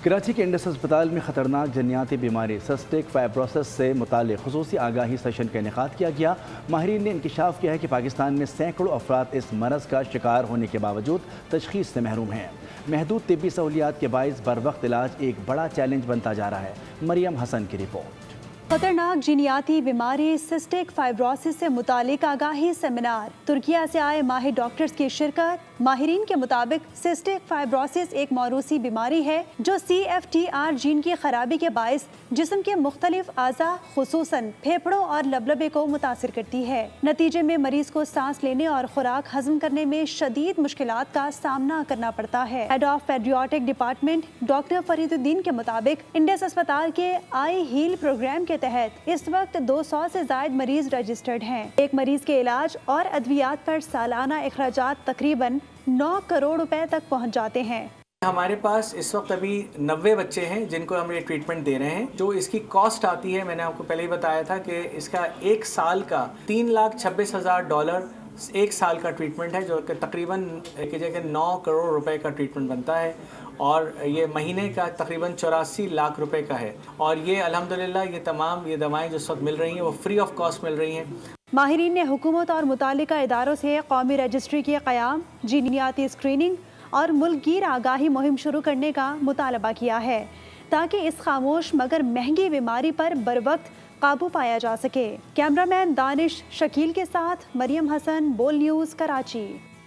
کراچی کے انڈس ہسپتال میں خطرناک جنیاتی بیماری سسٹک فائبروسس سے متعلق خصوصی آگاہی سیشن کا انعقاد کیا گیا۔ ماہرین نے انکشاف کیا ہے کہ پاکستان میں سینکڑوں افراد اس مرض کا شکار ہونے کے باوجود تشخیص سے محروم ہیں۔ محدود طبی سہولیات کے باعث بر وقت علاج ایک بڑا چیلنج بنتا جا رہا ہے۔ مریم حسن کی رپورٹ۔ خطرناک جینیاتی بیماری سسٹک فائبروسس سے متعلق آگاہی سیمینار، ترکیہ سے آئے ماہر ڈاکٹرز کی شرکت۔ ماہرین کے مطابق سسٹک فائبروسس ایک موروثی بیماری ہے جو CFTR جین کی خرابی کے باعث جسم کے مختلف اعضاء خصوصاً پھیپھڑوں اور لبلبے کو متاثر کرتی ہے۔ نتیجے میں مریض کو سانس لینے اور خوراک ہضم کرنے میں شدید مشکلات کا سامنا کرنا پڑتا ہے۔ Head of paediatric department doctor Fariduddin کے مطابق انڈس ہسپتال کے آئی ہیل پروگرام کے تحت اس وقت 200 سے زائد مریض رجسٹرڈ ہیں۔ ایک مریض کے علاج اور ادویات پر سالانہ اخراجات تقریباً 9 کروڑ روپے تک پہنچ جاتے ہیں۔ ہمارے پاس اس وقت ابھی 90 بچے ہیں جن کو ہم یہ ٹریٹمنٹ دے رہے ہیں۔ جو اس کی کاسٹ آتی ہے، میں نے آپ کو پہلے ہی بتایا تھا کہ اس کا ایک سال کا $3,26,000 ایک سال کا ٹریٹمنٹ ہے، جو کہ تقریباً 9 کروڑ روپے کا ٹریٹمنٹ بنتا ہے، اور یہ مہینے کا تقریباً 84 لاکھ روپے کا ہے۔ اور یہ الحمدللہ یہ تمام دوائیں جو اس وقت مل رہی ہیں وہ فری آف کاسٹ مل رہی ہیں۔ ماہرین نے حکومت اور متعلقہ اداروں سے قومی رجسٹری کے قیام، جینیاتی اسکریننگ اور ملک گیر آگاہی مہم شروع کرنے کا مطالبہ کیا ہے تاکہ اس خاموش مگر مہنگی بیماری پر بروقت قابو پایا جا سکے۔ کیمرہ مین دانش شکیل کے ساتھ مریم حسن، بول نیوز، کراچی۔